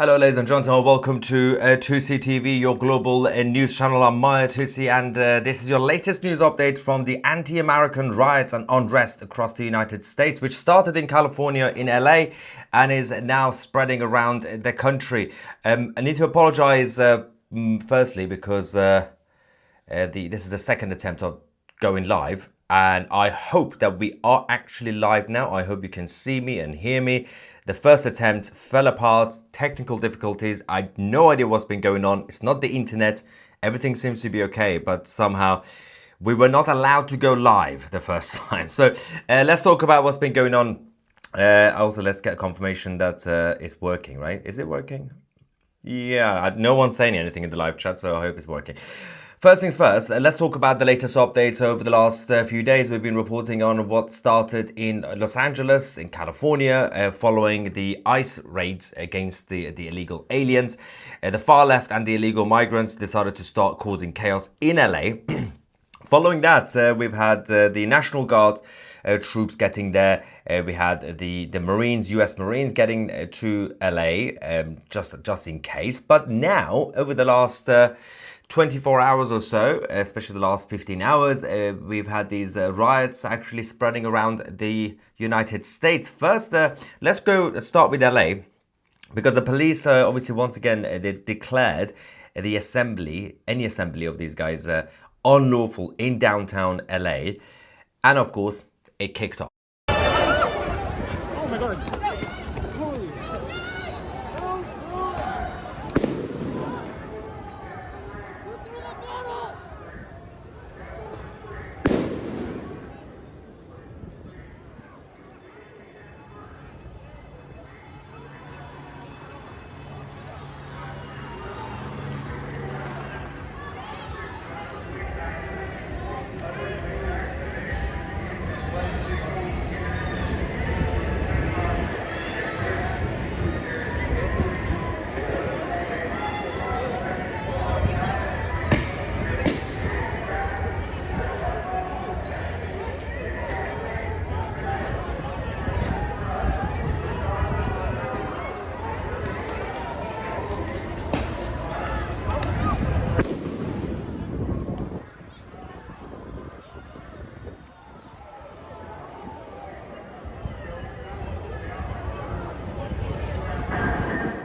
Hello, ladies and gentlemen. Welcome to 2C TV, your global news channel. I'm Maya 2C, and this is your latest news update from the anti-American riots and unrest across the United States, which started in California, in LA, and is now spreading around the country. I need to apologize firstly because this is the second attempt of going live, and I hope that we are actually live now. I hope you can see me and hear me. The first attempt fell apart, technical difficulties. I had no idea what's been going on. It's not the internet. Everything seems to be okay, but somehow we were not allowed to go live the first time. So let's talk about what's been going on. Also, let's get confirmation that it's working, right? Is it working? Yeah, no one's saying anything in the live chat, so I hope it's working. First things first, let's talk about the latest updates over the last few days. We've been reporting on what started in Los Angeles, in California, following the ICE raids against the illegal aliens. The far left and the illegal migrants decided to start causing chaos in LA. Following that, we've had the National Guard troops getting there. We had the Marines, US Marines getting to LA just in case. But now, over the last 24 hours or so, especially the last 15 hours, we've had these riots actually spreading around the United States. First, let's start with LA, because the police obviously once again they declared any assembly of these guys unlawful in downtown LA, and of course it kicked off. Oh my god. Holy shit.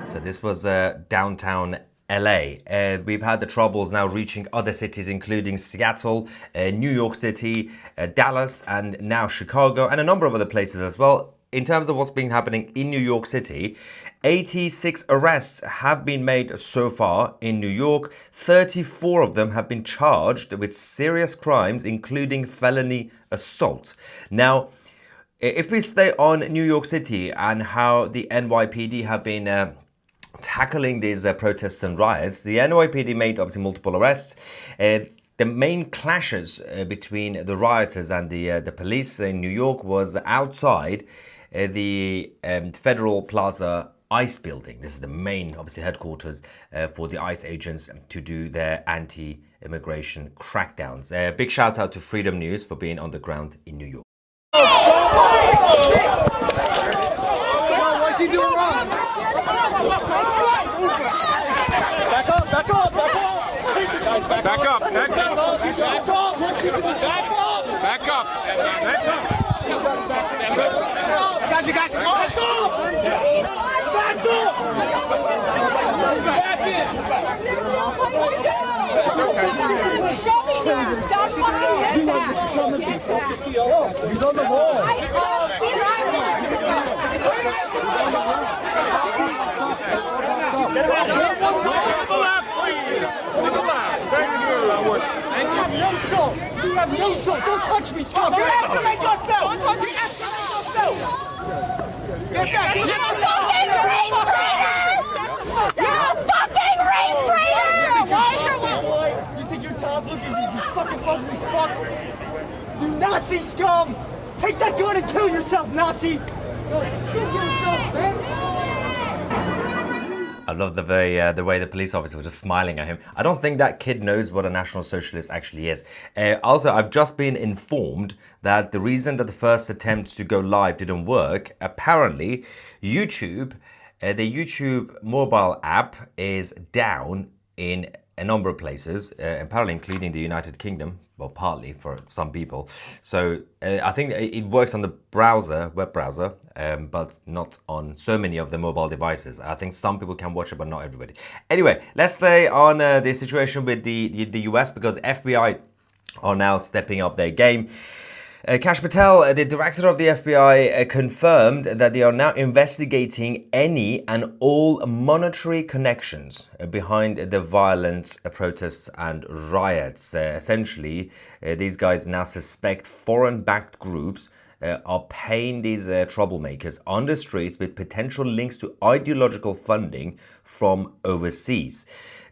So this was downtown LA. We've had the troubles now reaching other cities, including Seattle, New York City, Dallas, and now Chicago, and a number of other places as well. In terms of what's been happening in New York City, 86 arrests have been made so far in New York. 34 of them have been charged with serious crimes, including felony assault. Now, if we stay on New York City and how the NYPD have been tackling these protests and riots, the NYPD made obviously multiple arrests. The main clashes between the rioters and the police in New York was outside the Federal Plaza ICE building. This is the main, obviously, headquarters for the ICE agents to do their anti-immigration crackdowns. Big shout out to Freedom News for being on the ground in New York. What's he doing wrong? Back up, back up, back up. Guys, back up, back up. Back up. Back up. Back up. Got you, got you. Back up. Back up. Back in. It's okay. Show me him. Stop fucking get back. Get back. He's on the wall. I know. He's on the wall. To the left, please. To the left. Thank you. Thank you. You have no soul. You have no soul. Don't touch me, scum. You're escalating yourself. Don't touch me. Escalate yourself. Get back. You're a fucking race traitor! You're a fucking race traitor! You think your Tom's looking at you, you fucking ugly fuck? You Nazi scum! Take that gun and kill yourself, Nazi! Kill yourself, man! I love the way the police officer was just smiling at him. I don't think that kid knows what a National Socialist actually is. Also, I've just been informed that the reason that the first attempt to go live didn't work, apparently YouTube The YouTube mobile app is down in a number of places, apparently including the United Kingdom, well, partly for some people. So I think it works on the browser, web browser, but not on so many of the mobile devices. I think some people can watch it, but not everybody. Anyway, let's stay on the situation with the US, because FBI are now stepping up their game. Kash Patel, the director of the FBI, confirmed that they are now investigating any and all monetary connections behind the violent protests and riots. Essentially, these guys now suspect foreign-backed groups are paying these troublemakers on the streets with potential links to ideological funding from overseas.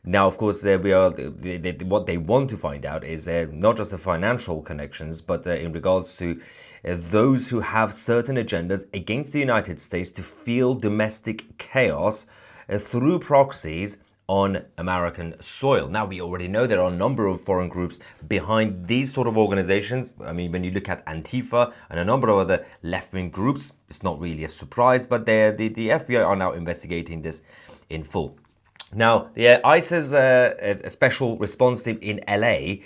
Now, of course, what they want to find out is not just the financial connections, but in regards to those who have certain agendas against the United States to fuel domestic chaos through proxies on American soil. Now, we already know there are a number of foreign groups behind these sort of organizations. I mean, when you look at Antifa and a number of other left-wing groups, it's not really a surprise, but the FBI are now investigating this in full. Now, the ICE's a special response team in LA,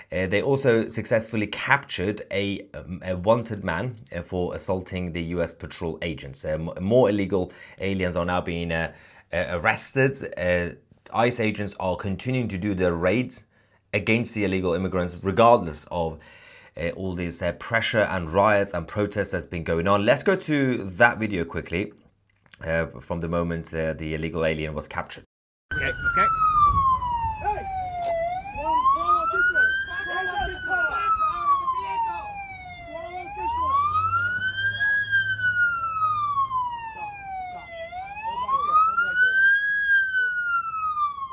they also successfully captured a wanted man for assaulting the US patrol agents. More illegal aliens are now being arrested. ICE agents are continuing to do their raids against the illegal immigrants, regardless of all this pressure and riots and protests that's been going on. Let's go to that video quickly from the moment the illegal alien was captured. Okay, okay. Hey! Follow this way. Follow this way. Out of the vehicle. Follow this way. Stop. Stop. Hold right there. Hold right there.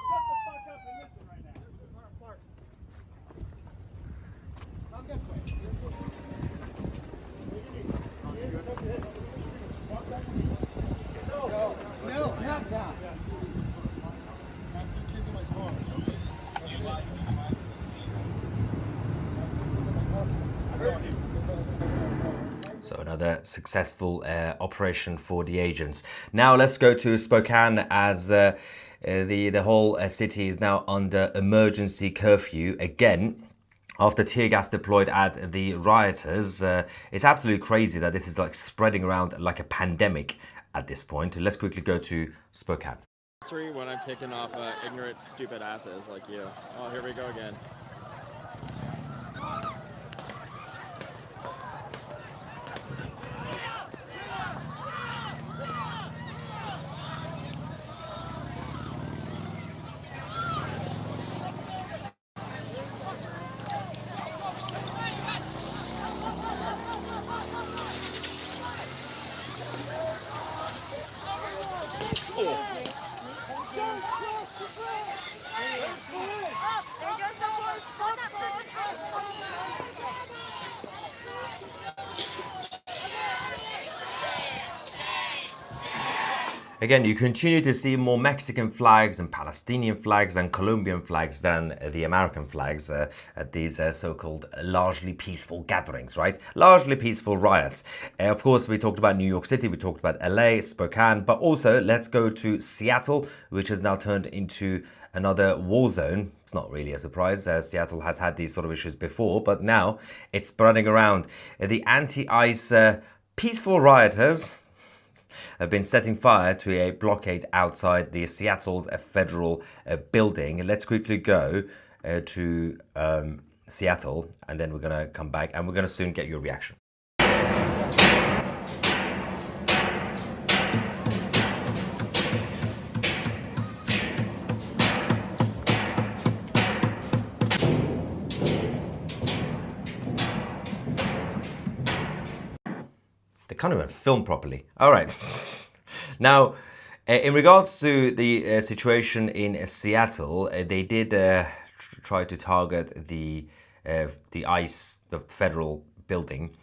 Shut the fuck up and listen right now. This is our part. Come this way. No, not that. So another successful operation for the agents. Now let's go to Spokane, as the whole city is now under emergency curfew again after tear gas deployed at the rioters. It's absolutely crazy that this is like spreading around like a pandemic at this point. Let's quickly go to Spokane. When I'm kicking off ignorant, stupid asses like you. Oh, here we go again. Again, you continue to see more Mexican flags and Palestinian flags and Colombian flags than the American flags at these so-called largely peaceful gatherings, right? Largely peaceful riots. Of course, we talked about New York City, we talked about LA, Spokane, but also let's go to Seattle, which has now turned into another war zone. It's not really a surprise, Seattle has had these sort of issues before, but now it's spreading around. The anti-ICE peaceful rioters have been setting fire to a blockade outside the Seattle's federal building. Let's quickly go to Seattle, and then we're going to come back and we're going to soon get your reaction. They can't even film properly. All right. Now, in regards to the situation in Seattle, they did try to target the ICE, the federal building,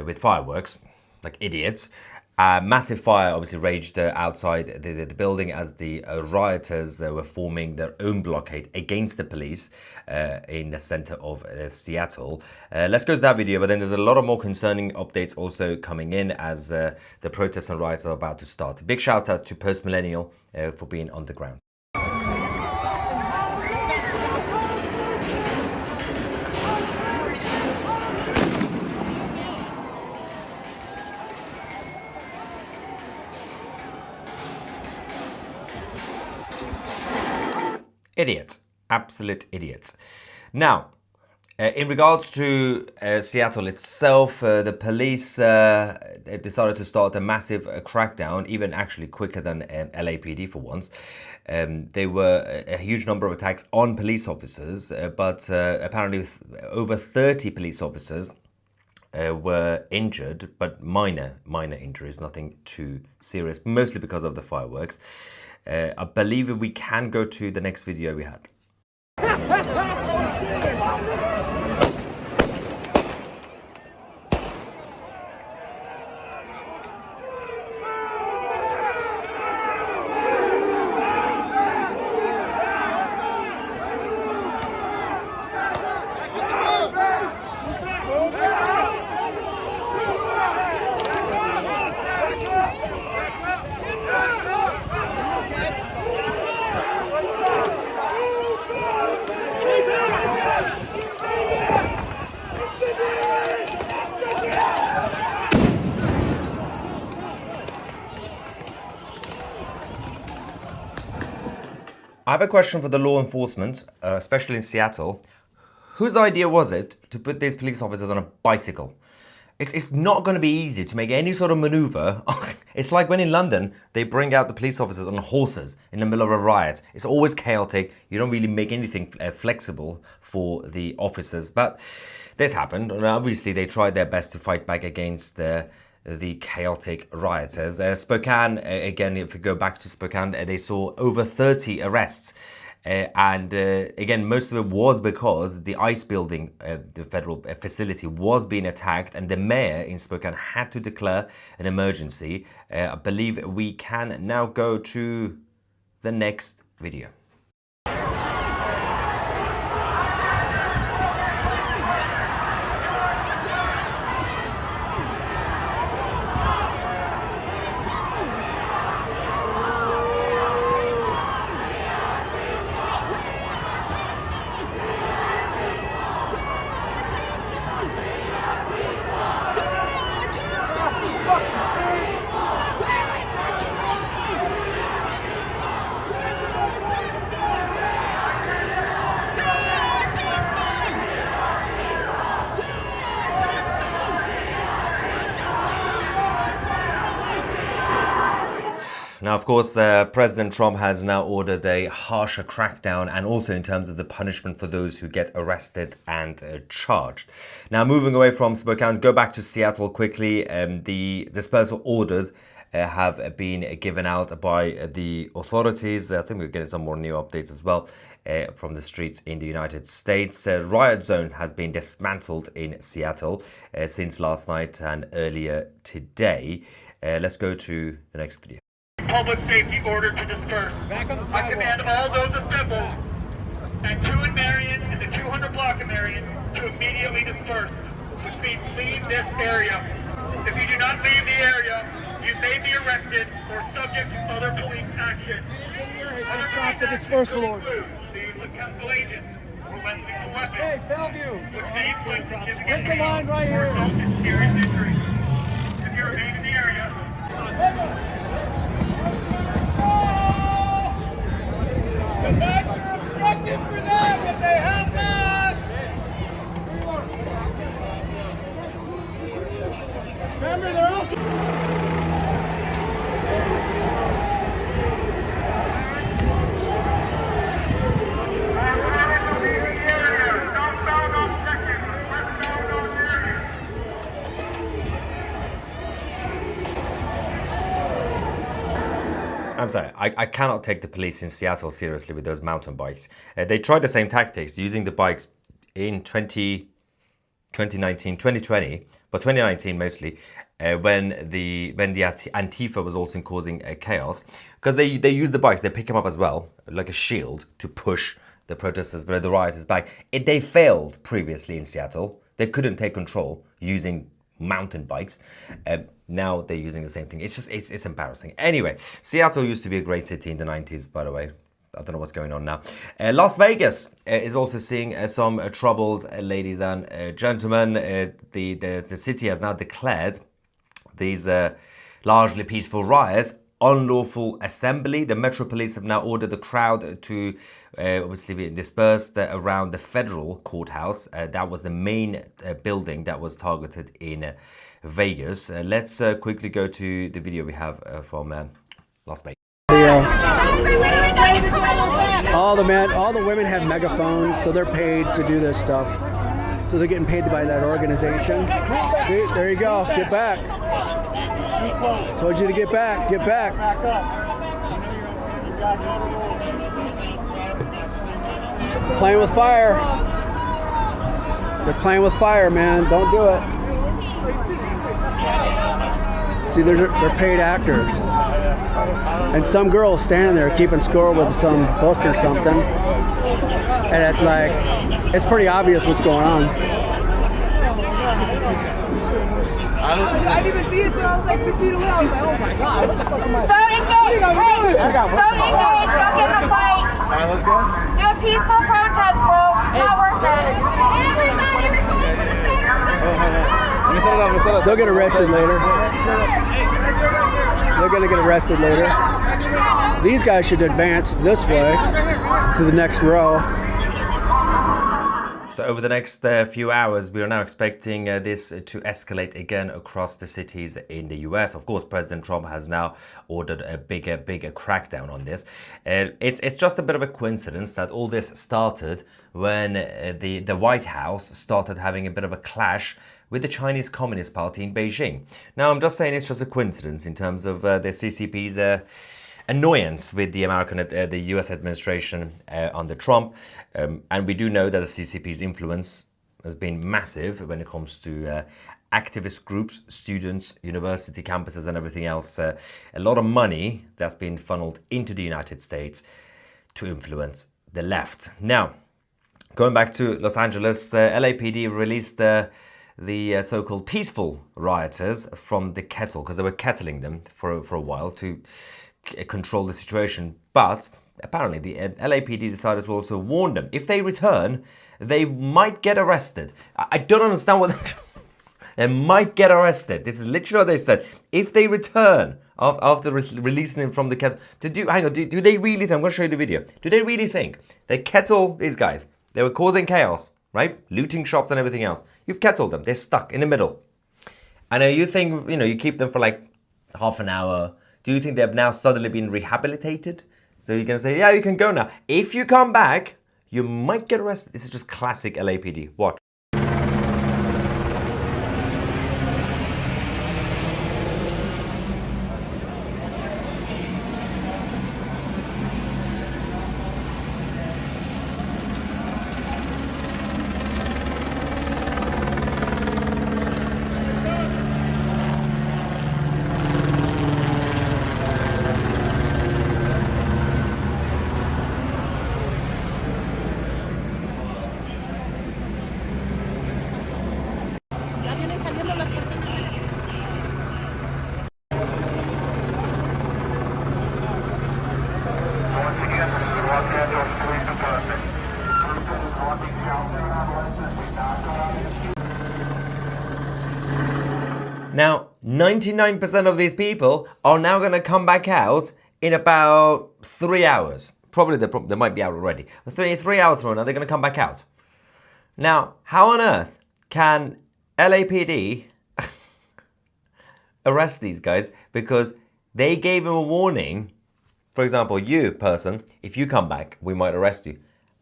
with fireworks, like idiots. A massive fire obviously raged outside the building as the rioters were forming their own blockade against the police in the center of Seattle. Let's go to that video, but then there's a lot of more concerning updates also coming in as the protests and riots are about to start. Big shout out to Post Millennial for being on the ground. Idiots, absolute idiots. Now, in regards to Seattle itself, the police decided to start a massive crackdown, even actually quicker than LAPD for once. There were a huge number of attacks on police officers, but apparently over 30 police officers were injured, but minor injuries, nothing too serious, mostly because of the fireworks. I believe we can go to the next video we had. I have a question for the law enforcement, especially in Seattle. Whose idea was it to put these police officers on a bicycle? It's not going to be easy to make any sort of maneuver. It's like when in London, they bring out the police officers on horses in the middle of a riot. It's always chaotic. You don't really make anything flexible for the officers. But this happened. And obviously, they tried their best to fight back against the chaotic rioters. Spokane, again, if we go back to Spokane, they saw over 30 arrests. And again, most of it was because the ICE building, the federal facility, was being attacked, and the mayor in Spokane had to declare an emergency. I believe we can now go to the next video. Now, of course, President Trump has now ordered a harsher crackdown, and also in terms of the punishment for those who get arrested and charged. Now, moving away from Spokane, go back to Seattle quickly. The dispersal orders have been given out by the authorities. I think we're getting some more new updates as well from the streets in the United States. Riot zone has been dismantled in Seattle since last night and earlier today. Let's go to the next video. Public safety order to disperse. I command all those assembled at 2 in Marion and the 200 block of Marion to immediately disperse, which means leave this area. If you do not leave the area, you may be arrested or subject to other police action. Stop the dispersal order. The use of chemical agents or lethal weapons. Hey, Bellevue. Which may inflict significant Take the pain line right or here. result in serious injury. If you remain in the area, The bags are obstructed for them, but they help us! Remember, they're also... I'm sorry, I cannot take the police in Seattle seriously with those mountain bikes. They tried the same tactics using the bikes in 2019, 2020, but 2019 mostly, when the Antifa was also causing chaos, because they use the bikes, they pick them up as well, like a shield to push the protesters, but the rioters back. They failed previously in Seattle. They couldn't take control using mountain bikes. Now they're using the same thing. It's just, it's embarrassing. Anyway, Seattle used to be a great city in the 90s, by the way. I don't know what's going on now. Las Vegas is also seeing some troubles, ladies and gentlemen. The city has now declared these largely peaceful riots unlawful assembly. The Metro Police have now ordered the crowd to obviously be dispersed around the federal courthouse. That was the main building that was targeted in Vegas. Let's quickly go to the video we have from Las Vegas. All the women have megaphones, so they're paid to do this stuff. So they're getting paid by that organization. See, there you go. Get back. Told you to get back. Get back. Playing with fire. They're playing with fire, man. Don't do it. See, they're paid actors. And some girl's standing there keeping score with some book or something. And it's like, it's pretty obvious what's going on. I didn't even see it till I was like 2 feet away. I was like, oh my god. What the fuck am I? Don't engage. Hey, don't engage. Don't get in a fight. All right, let's go. Do a peaceful protest, bro. Not worth it. Everybody report to the federal. They'll get arrested later. They're going to get arrested later. These guys should advance this way to the next row. So over the next few hours, we are now expecting this to escalate again across the cities in the US. Of course, President Trump has now ordered a bigger crackdown on this. It's just a bit of a coincidence that all this started when the White House started having a bit of a clash with the Chinese Communist Party in Beijing. Now, I'm just saying it's just a coincidence in terms of the CCP's annoyance with the the US administration under Trump. And we do know that the CCP's influence has been massive when it comes to activist groups, students, university campuses and everything else. A lot of money that's been funneled into the United States to influence the left. Now, going back to Los Angeles, LAPD released the so-called peaceful rioters from the kettle, because they were kettling them for a while to control the situation. But apparently the LAPD decided to also warn them. If they return, they might get arrested. I don't understand what... They might get arrested. This is literally what they said. If they return after releasing them from the kettle... Do they really think... I'm going to show you the video. Do they really think they kettle these guys? They were causing chaos, right? Looting shops and everything else. You've kettled them. They're stuck in the middle. And you think, you keep them for like half an hour. Do you think they've now suddenly been rehabilitated? So you're going to say, yeah, you can go now. If you come back, you might get arrested. This is just classic LAPD. Watch. Now, 99% of these people are now going to come back out in about 3 hours. Probably they might be out already. 3 hours from now, they're going to come back out. Now, how on earth can LAPD arrest these guys? Because they gave them a warning. For example, you, person, if you come back, we might arrest you.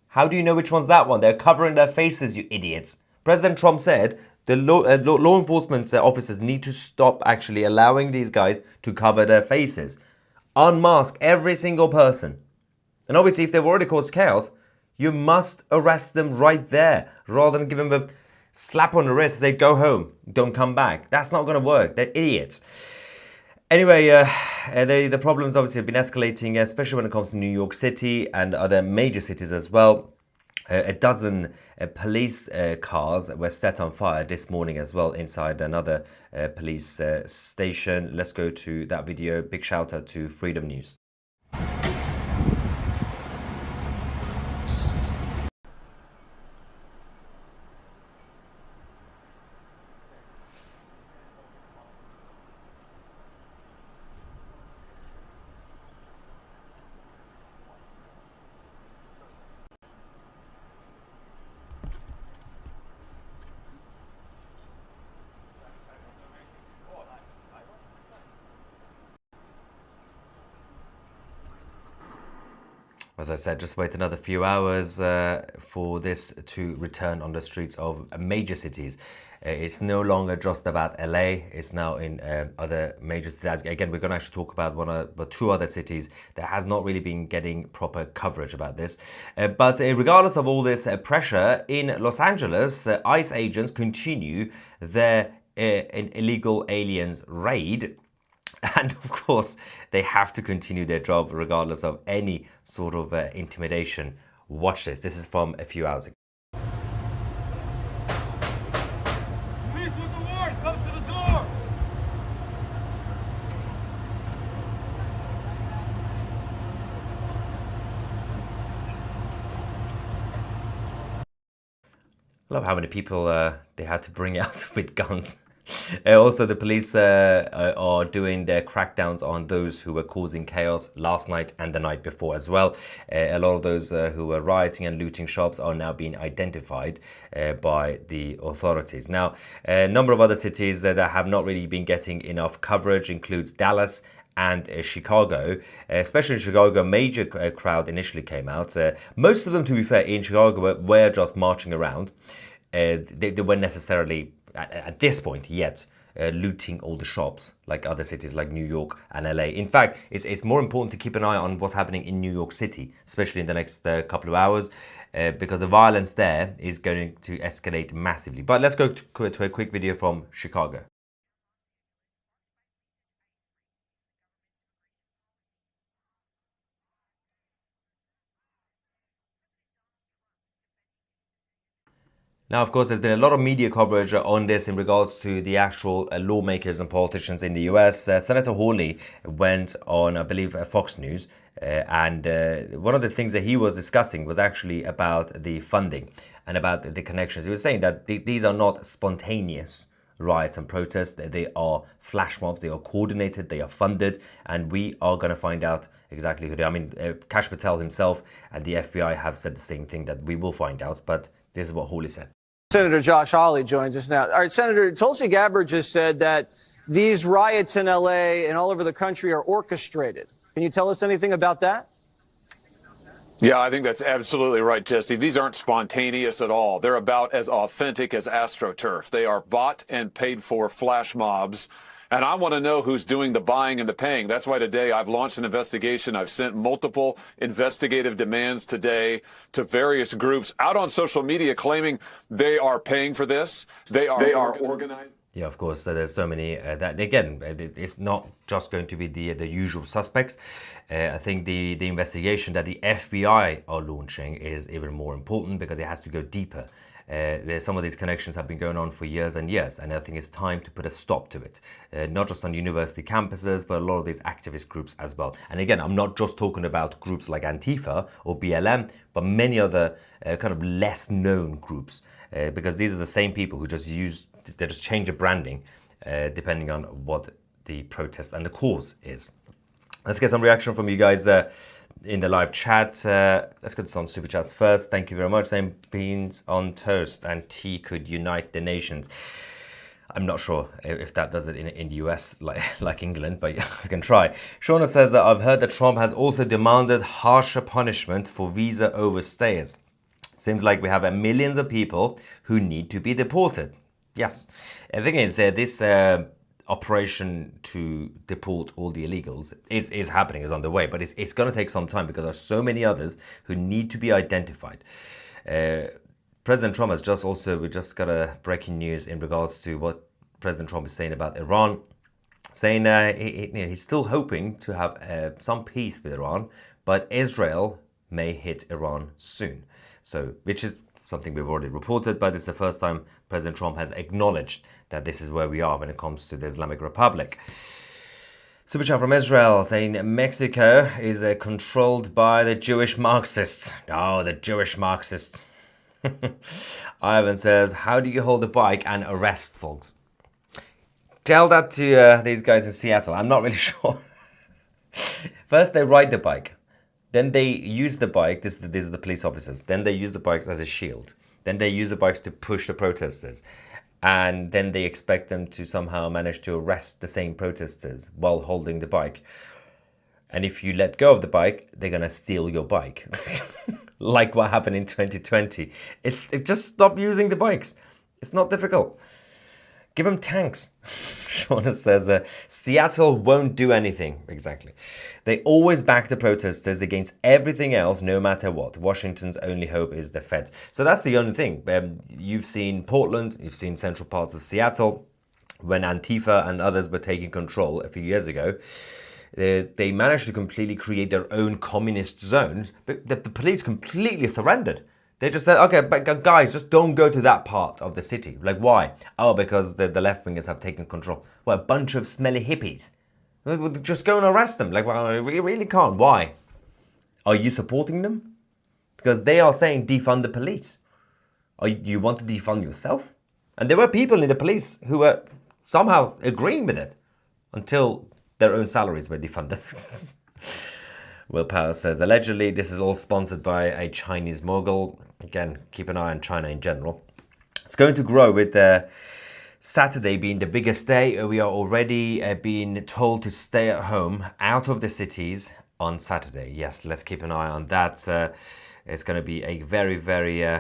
How do you know which one's that one? They're covering their faces, you idiots. President Trump said the law enforcement officers need to stop actually allowing these guys to cover their faces. Unmask every single person. And obviously, if they've already caused chaos, you must arrest them right there, rather than give them slap on the wrist and say, go home, don't come back. That's not going to work. They're idiots. Anyway, the problems obviously have been escalating, especially when it comes to New York City and other major cities as well. A dozen police cars were set on fire this morning as well inside another police station. Let's go to that video. Big shout out to Freedom News. As I said, just wait another few hours for this to return on the streets of major cities. It's no longer just about LA. It's now in other major cities. Again, we're going to actually talk about two other cities that has not really been getting proper coverage about this. But regardless of all this pressure, in Los Angeles, ICE agents continue their illegal aliens raid. And of course, they have to continue their job regardless of any sort of intimidation. Watch this. This is from a few hours ago. Police with the warrant, come to the door. I love how many people they had to bring out with guns. Also, the police are doing their crackdowns on those who were causing chaos last night and the night before as well. A lot of those who were rioting and looting shops are now being identified by the authorities. Now, a number of other cities that have not really been getting enough coverage includes Dallas and Chicago. Especially in Chicago, a major crowd initially came out. Most of them, to be fair, in Chicago were just marching around. They weren't necessarily at this point yet looting all the shops like other cities like New York and LA. In fact, it's more important to keep an eye on what's happening in New York City, especially in the next couple of hours, because the violence there is going to escalate massively. But let's go to a quick video from Chicago. Now, of course, there's been a lot of media coverage on this in regards to the actual lawmakers and politicians in the US. Senator Hawley went on, I believe, Fox News, and one of the things that he was discussing was actually about the funding and about the connections. He was saying that these are not spontaneous riots and protests. They are flash mobs, they are coordinated, they are funded, and we are going to find out exactly who they are. I mean, Kash Patel himself and the FBI have said the same thing, that we will find out, but this is what Hawley said. Senator Josh Hawley joins us now. All right, Senator, Tulsi Gabbard just said that these riots in L.A. and all over the country are orchestrated. Can you tell us anything about that? Yeah, I think that's absolutely right, Jesse. These aren't spontaneous at all. They're about as authentic as AstroTurf. They are bought and paid for flash mobs. And I want to know who's doing the buying and the paying. That's why today I've launched an investigation. I've sent multiple investigative demands today to various groups out on social media claiming they are paying for this. They are organized. Yeah, of course. There's so many that, again, it's not just going to be the usual suspects. I think the investigation that the FBI are launching is even more important because it has to go deeper. Some of these connections have been going on for years and years, and I think it's time to put a stop to it. Not just on university campuses, but a lot of these activist groups as well. And again, I'm not just talking about groups like Antifa or BLM, but many other kind of less known groups, because these are the same people who just change the branding depending on what the protest and the cause is. Let's get some reaction from you guys in the live chat. Let's get some super chats first. Thank you very much. Same beans on toast and tea could unite the nations. I'm not sure if that does it in the US like England, but I can try. Shauna says that I've heard that Trump has also demanded harsher punishment for visa overstayers. Seems like we have millions of people who need to be deported. Yes. The thing is, this operation to deport all the illegals is happening, is on the way, but it's going to take some time because there's so many others who need to be identified. President Trump has we just got a breaking news in regards to what President Trump is saying about Iran, saying he's still hoping to have some peace with Iran, but Israel may hit Iran soon. So, which is something we've already reported, but it's the first time President Trump has acknowledged that this is where we are when it comes to the Islamic Republic. Super chat from Israel saying Mexico is controlled by the Jewish Marxists. Oh, the Jewish Marxists. Ivan said, how do you hold a bike and arrest folks? Tell that to these guys in Seattle. I'm not really sure. First, they ride the bike. Then they use the bike. These are the police officers. Then they use the bikes as a shield. Then they use the bikes to push the protesters. And then they expect them to somehow manage to arrest the same protesters while holding the bike. And if you let go of the bike, they're going to steal your bike. Like what happened in 2020. Just stop using the bikes. It's not difficult. Give them tanks. Shauna says, Seattle won't do anything. Exactly. They always back the protesters against everything else, no matter what. Washington's only hope is the feds. So that's the only thing. You've seen Portland, you've seen central parts of Seattle. When Antifa and others were taking control a few years ago, they managed to completely create their own communist zones. But the police completely surrendered. They just said, okay, but guys, just don't go to that part of the city. Like, why? Oh, because the left-wingers have taken control. Well, a bunch of smelly hippies. Just go and arrest them. Like, well, we really can't. Why? Are you supporting them? Because they are saying defund the police. You want to defund yourself? And there were people in the police who were somehow agreeing with it until their own salaries were defunded. Willpower says, allegedly, this is all sponsored by a Chinese mogul. Again, keep an eye on China in general. It's going to grow with Saturday being the biggest day. We are already being told to stay at home, out of the cities on Saturday. Yes, let's keep an eye on that. It's going to be a very, very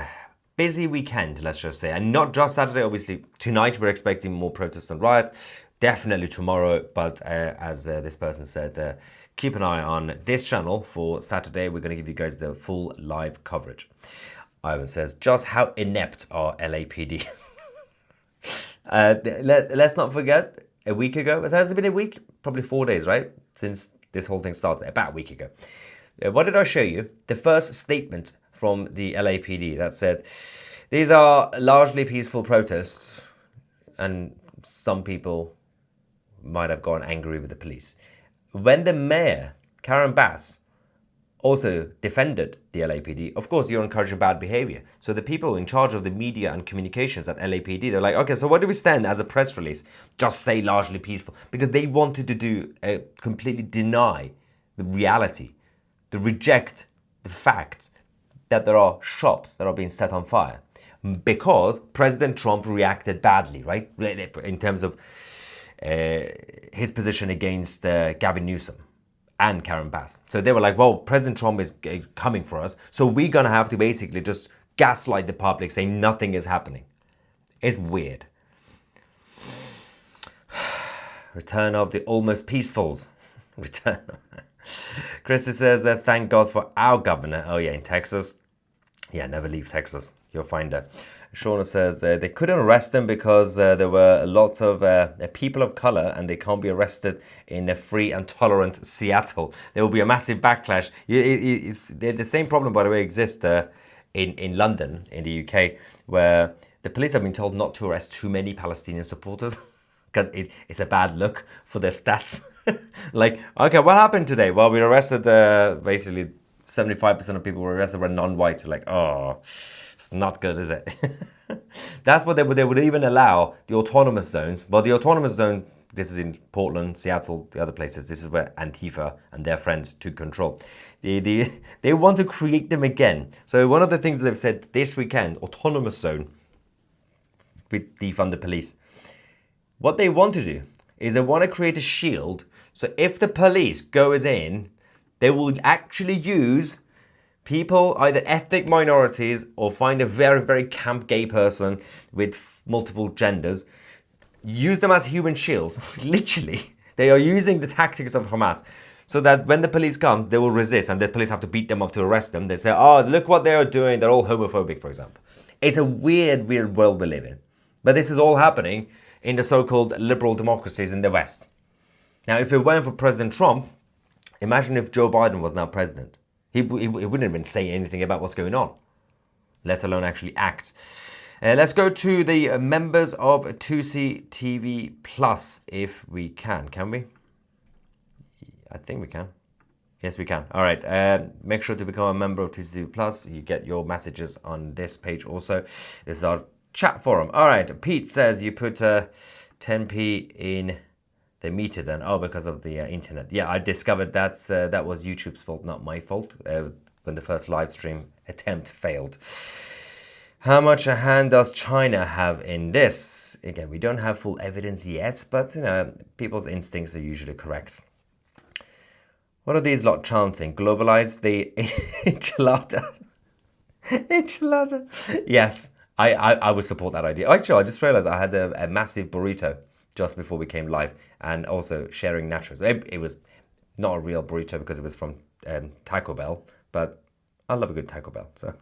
busy weekend, let's just say. And not just Saturday, obviously. Tonight, we're expecting more protests and riots. Definitely tomorrow, but as this person said, keep an eye on this channel for Saturday. We're going to give you guys the full live coverage. Ivan says, just how inept are LAPD? Let's not forget, a week ago, has it been a week? Probably 4 days, right? Since this whole thing started, about a week ago. What did I show you? The first statement from the LAPD that said, these are largely peaceful protests, and some people might have gone angry with the police. When the mayor, Karen Bass, also defended the LAPD, of course, you're encouraging bad behavior. So the people in charge of the media and communications at LAPD, they're like, okay, so what do we stand as a press release? Just say largely peaceful. Because they wanted to completely deny the reality, to reject the facts that there are shops that are being set on fire. Because President Trump reacted badly, right? In terms of his position against Gavin Newsom and Karen Bass. So they were like, well, President Trump is coming for us, so we're going to have to basically just gaslight the public saying nothing is happening. It's weird. Return of the almost peacefuls. Return. Chrissy says, thank God for our governor. Oh yeah, in Texas. Yeah, never leave Texas. You'll find her. Shauna says they couldn't arrest them because there were lots of people of color and they can't be arrested in a free and tolerant Seattle. There will be a massive backlash. The same problem, by the way, exists in London, in the UK, where the police have been told not to arrest too many Palestinian supporters because it's a bad look for their stats. Like, okay, what happened today? Well, we arrested basically 75% of people were arrested were non-white. Like, oh, it's not good, is it? That's what they would even allow the autonomous zones. Well, the autonomous zones, this is in Portland, Seattle, the other places. This is where Antifa and their friends took control. They want to create them again. So one of the things that they've said this weekend, autonomous zone, with defund the police. What they want to do is they want to create a shield. So if the police goes in, they will actually use people, either ethnic minorities or find a very, very camp gay person with multiple genders, use them as human shields. Literally, they are using the tactics of Hamas so that when the police comes, they will resist and the police have to beat them up to arrest them. They say, oh, look what they are doing. They're all homophobic, for example. It's a weird, weird world we live in. But this is all happening in the so-called liberal democracies in the West. Now, if it weren't for President Trump, imagine if Joe Biden was now president. He wouldn't even say anything about what's going on, let alone actually act. Let's go to the members of 2C TV Plus if we can. Can we? I think we can. Yes, we can. All right. Make sure to become a member of 2C TV Plus. You get your messages on this page also. This is our chat forum. All right. Pete says you put 10p in the meter then. Oh, because of the internet. Yeah, I discovered that was YouTube's fault, not my fault, when the first live stream attempt failed. How much a hand does China have in this? Again, we don't have full evidence yet, but you know, people's instincts are usually correct. What are these lot chanting? Globalize the enchilada. Enchilada. Yes, I would support that idea. Actually, I just realized I had a massive burrito just before we came live, and also sharing nachos. It was not a real burrito because it was from Taco Bell, but I love a good Taco Bell, so...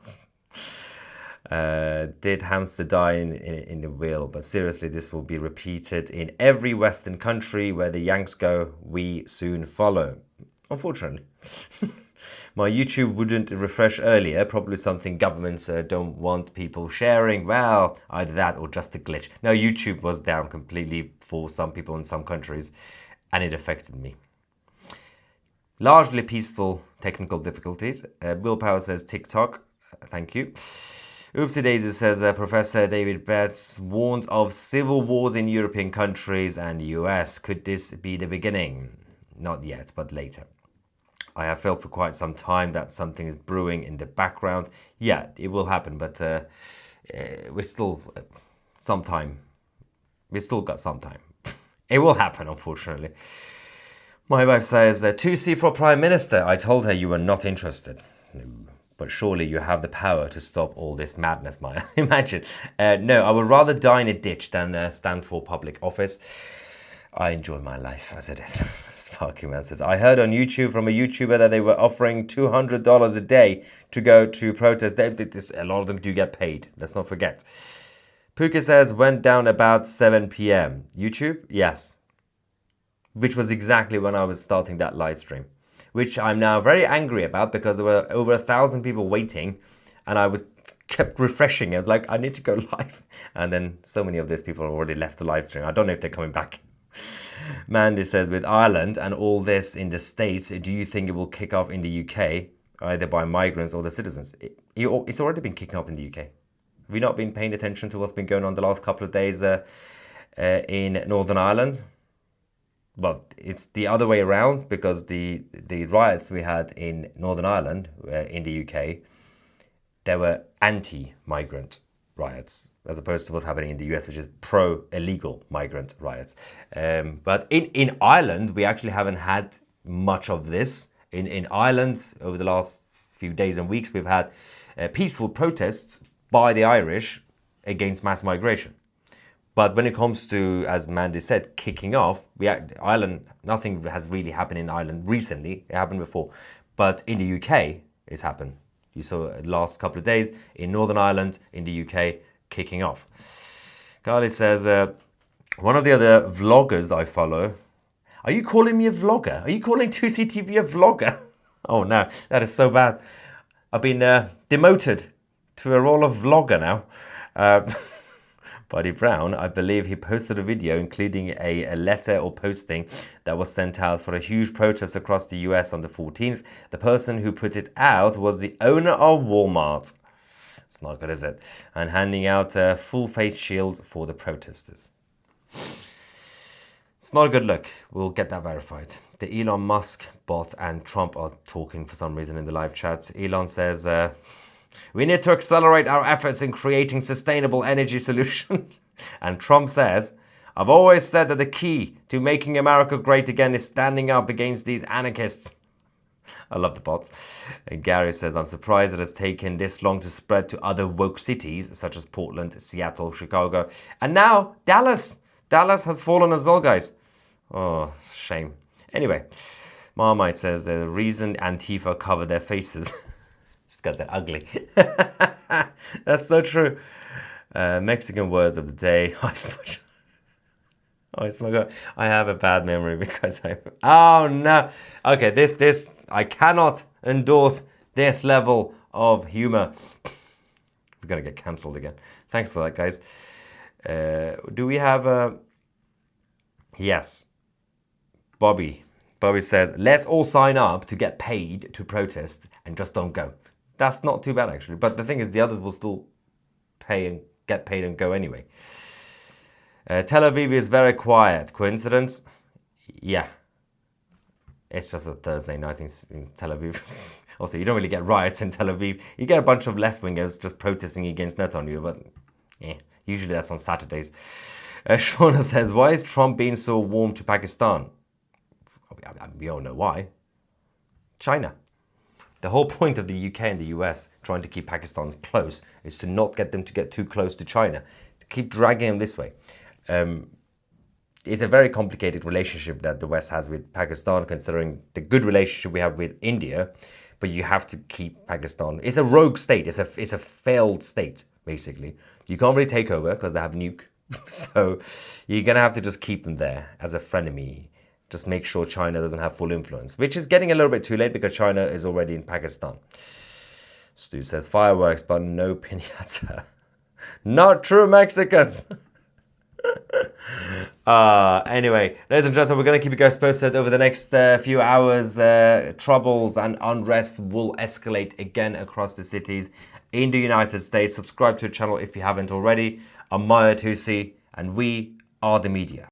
did hamster die in the wheel? But seriously, this will be repeated in every Western country where the Yanks go. We soon follow. Unfortunately, my YouTube wouldn't refresh earlier. Probably something governments don't want people sharing. Well, either that or just a glitch. No, YouTube was down completely for some people in some countries, and it affected me. Largely peaceful technical difficulties. Willpower says TikTok. Thank you. Oopsie Daisy says Professor David Betts warned of civil wars in European countries and US. Could this be the beginning? Not yet, but later. I have felt for quite some time that something is brewing in the background. Yeah, it will happen, but we're still some time. We still got some time. It will happen, unfortunately. My wife says 2C for Prime Minister. I told her you were not interested. But surely you have the power to stop all this madness, Maya. Imagine. No, I would rather die in a ditch than stand for public office. I enjoy my life as it is. Sparky Man says, I heard on YouTube from a YouTuber that they were offering $200 a day to go to protest. A lot of them do get paid. Let's not forget. Puka says, went down about 7 p.m. YouTube? Yes. Which was exactly when I was starting that live stream. Which I'm now very angry about because there were over 1,000 people waiting and I kept refreshing. I was like, I need to go live. And then so many of these people already left the live stream. I don't know if they're coming back. Mandy says, with Ireland and all this in the States, do you think it will kick off in the UK, either by migrants or the citizens? It's already been kicking off in the UK. Have we not been paying attention to what's been going on the last couple of days in Northern Ireland? Well, it's the other way around because the riots we had in Northern Ireland, in the UK, they were anti-migrant riots, as opposed to what's happening in the US, which is pro-illegal migrant riots. But in Ireland, we actually haven't had much of this. In Ireland, over the last few days and weeks, we've had peaceful protests by the Irish against mass migration. But when it comes to, as Mandy said, kicking off, Ireland, nothing has really happened in Ireland recently. It happened before. But in the UK, it's happened. You saw the last couple of days in Northern Ireland, in the UK, kicking off. Carly says, one of the other vloggers I follow, are you calling me a vlogger? Are you calling 2CTV a vlogger? Oh no, that is so bad. I've been demoted to a role of vlogger now. Buddy Brown, I believe he posted a video including a letter or posting that was sent out for a huge protest across the US on the 14th. The person who put it out was the owner of Walmart. It's not good, is it? And handing out full face shields for the protesters. It's not a good look. We'll get that verified. The Elon Musk bot and Trump are talking for some reason in the live chat. Elon says, we need to accelerate our efforts in creating sustainable energy solutions. And Trump says, I've always said that the key to making America great again is standing up against these anarchists. I love the bots. And Gary says, I'm surprised it has taken this long to spread to other woke cities, such as Portland, Seattle, Chicago, and now Dallas. Dallas has fallen as well, guys. Oh, shame. Anyway, Marmite says the reason Antifa cover their faces is because they're ugly. That's so true. Mexican words of the day. Oh, it's my God. I have a bad memory because oh no. Okay, this I cannot endorse this level of humor. We're gonna get cancelled again. Thanks for that, guys. Do we have a... Yes. Bobby says, let's all sign up to get paid to protest and just don't go. That's not too bad, actually. But the thing is, the others will still pay and get paid and go anyway. Tel Aviv is very quiet. Coincidence? Yeah. It's just a Thursday night in Tel Aviv. Also, you don't really get riots in Tel Aviv. You get a bunch of left-wingers just protesting against Netanyahu, but usually that's on Saturdays. Shauna says, why is Trump being so warm to Pakistan? We all know why. China. The whole point of the UK and the US trying to keep Pakistan close is to not get them to get too close to China. To keep dragging them this way. It's a very complicated relationship that the West has with Pakistan, considering the good relationship we have with India. But you have to keep Pakistan. It's a rogue state. It's a failed state, basically. You can't really take over because they have nuke. So you're going to have to just keep them there as a frenemy. Just make sure China doesn't have full influence, which is getting a little bit too late because China is already in Pakistan. Stu says fireworks, but no piñata. Not true, Mexicans. Anyway, ladies and gentlemen, we're going to keep you guys posted over the next few hours. Troubles and unrest will escalate again across the cities in the United States. Subscribe to the channel if you haven't already. I'm Maya Tusi, and we are the media.